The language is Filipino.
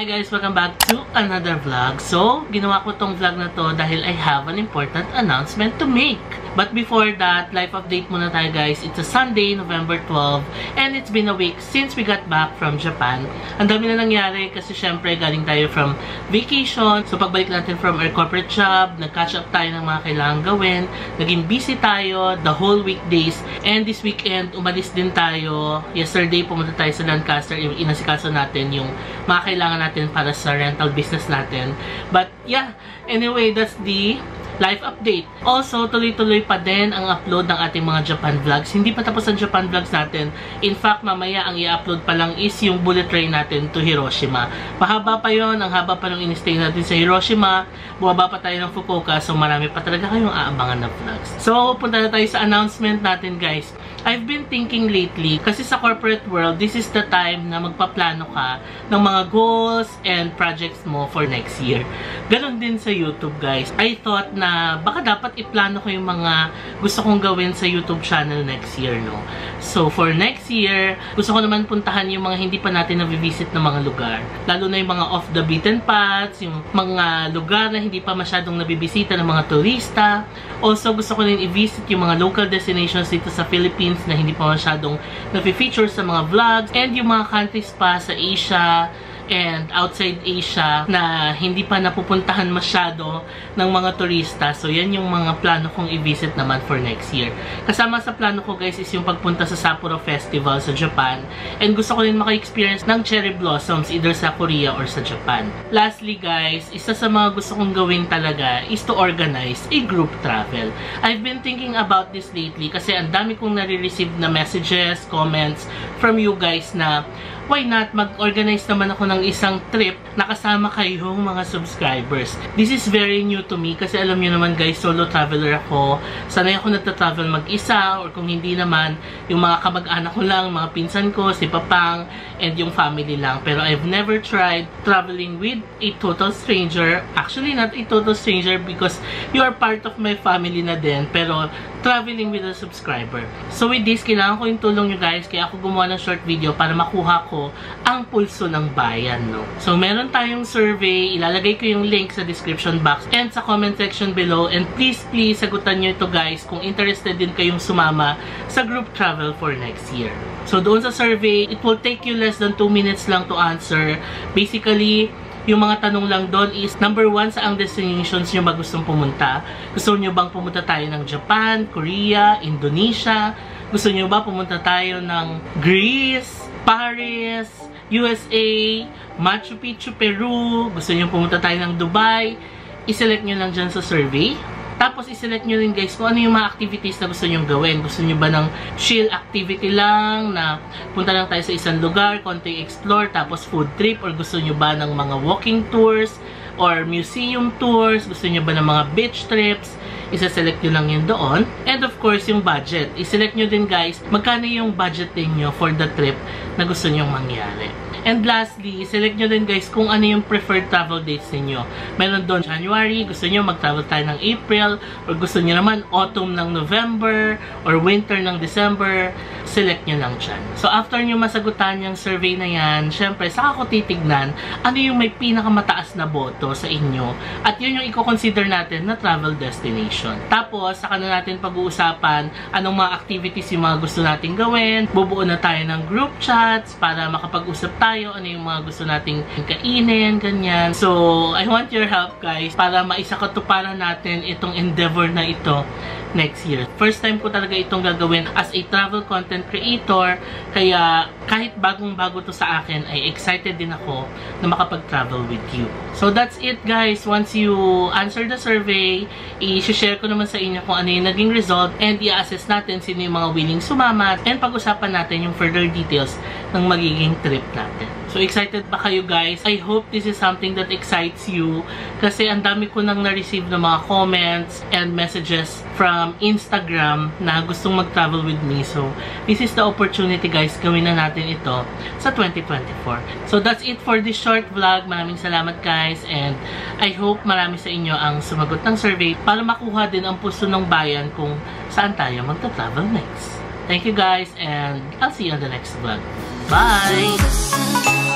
Hi guys! Welcome back to another vlog. So, ginawa ko tong vlog na to dahil I have an important announcement to make. But before that, life update muna tayo guys. It's a Sunday, November 12, and it's been a week since we got back from Japan. Ang dami na nangyari kasi syempre galing tayo from vacation. So, pagbalik natin from our corporate job, nag-catch up tayo ng mga kailangan gawin. Naging busy tayo the whole weekdays. And this weekend, umalis din tayo. Yesterday, pumunta tayo sa Lancaster. Yung inasikaso natin yung mga kailangan natin para sa rental business natin. But yeah, anyway, that's the life update. Also, tuloy-tuloy pa din ang upload ng ating mga Japan vlogs. Hindi pa tapos ang Japan vlogs natin. In fact, mamaya ang i-upload pa lang is yung bullet train natin to Hiroshima. Mahaba pa yon, ang haba pa nung in-stay natin sa Hiroshima. Bumaba pa tayo ng Fukuoka, so marami pa talaga kayong aabangan na vlogs. So, punta na tayo sa announcement natin guys. I've been thinking lately, kasi sa corporate world, this is the time na magpaplano ka ng mga goals and projects mo for next year. Ganon din sa YouTube guys. I thought na baka dapat iplano ko yung mga gusto kong gawin sa YouTube channel next year, no? So, for next year, gusto ko naman puntahan yung mga hindi pa natin na-visit na mga lugar. Lalo na yung mga off the beaten paths, yung mga lugar na hindi pa masyadong nabibisita ng mga turista. Also, gusto ko din i-visit yung mga local destinations dito sa Philippines na hindi pa masyadong na-feature sa mga vlogs, and yung mga countries pa sa Asia and outside Asia na hindi pa napupuntahan masyado ng mga turista. So, yan yung mga plano kong i-visit naman for next year. Kasama sa plano ko guys is yung pagpunta sa Sapporo Festival sa Japan, and gusto ko din maka-experience ng cherry blossoms either sa Korea or sa Japan. Lastly guys, isa sa mga gusto kong gawin talaga is to organize a group travel. I've been thinking about this lately kasi ang dami kong nare-receive na messages, comments from you guys na why not mag-organize naman ako ng isang trip na kasama kayong mga subscribers. This is very new to me kasi alam niyo naman guys, solo traveler ako. Sanay ako nagta-travel mag-isa, or kung hindi naman, yung mga kamag-anak ko lang, mga pinsan ko, si Papang, and yung family lang. Pero I've never tried traveling with a total stranger. Actually, not a total stranger because you are part of my family na din, pero traveling with a subscriber. So with this, kailangan ko yung tulong nyo guys, kaya ako gumawa ng short video para makuha ko ang pulso ng bayan, no? So meron tayong survey, ilalagay ko yung link sa description box and sa comment section below, and please sagutan nyo ito guys kung interested din kayong sumama sa group travel for next year. So doon sa survey, it will take you less than 2 minutes lang to answer. Basically, yung mga tanong lang doon is, number 1, saang destinations nyo ba gustong pumunta? Gusto nyo bang pumunta tayo ng Japan, Korea, Indonesia? Gusto nyo ba pumunta tayo ng Greece, Paris, USA, Machu Picchu, Peru? Gusto nyo pumunta tayo ng Dubai? I-select nyo lang dyan sa survey. Tapos, i-select nyo rin guys kung ano yung mga activities na gusto nyo gawin. Gusto nyo ba ng chill activity lang, na punta lang tayo sa isang lugar, konti explore, tapos food trip? Or gusto nyo ba ng mga walking tours or museum tours? Gusto nyo ba ng mga beach trips? Isa-select nyo lang yun doon. And of course, yung budget. I-select nyo din guys, magkano yung budget niyo for the trip na gusto nyo mangyari. And lastly, select nyo din guys kung ano yung preferred travel dates ninyo. Meron doon January, gusto nyo mag-travel tayo ng April, or gusto nyo naman autumn ng November, or winter ng December. Select nyo lang dyan. So after nyo masagutan yung survey na yan, syempre, saka ko titignan ano yung may pinakamataas na boto sa inyo. At yun yung i-consider natin na travel destination. Tapos, saka na natin pag-uusapan anong mga activities yung mga gusto nating gawin. Bubuo na tayo ng group chats para makapag-usap tayo, ano yung mga gusto nating kainin, ganyan. So, I want your help guys para maisakatuparan natin itong endeavor na ito next year. First time ko talaga itong gagawin as a travel content creator, kaya kahit bagong-bago to sa akin, ay excited din ako na makapag-travel with you. So that's it guys. Once you answer the survey, i-share ko naman sa inyo kung ano yung naging result, and i-assess natin sino yung mga willing sumama, and pag-usapan natin yung further details ng magiging trip natin. So, excited ba kayo guys? I hope this is something that excites you kasi ang dami ko nang na-receive ng mga comments and messages from Instagram na gustong mag-travel with me. So, this is the opportunity guys. Gawin na natin ito sa 2024. So, that's it for this short vlog. Maraming salamat guys, and I hope marami sa inyo ang sumagot ng survey para makuha din ang puso ng bayan kung saan tayo magta-travel next. Thank you guys, and I'll see you on the next vlog. Bye!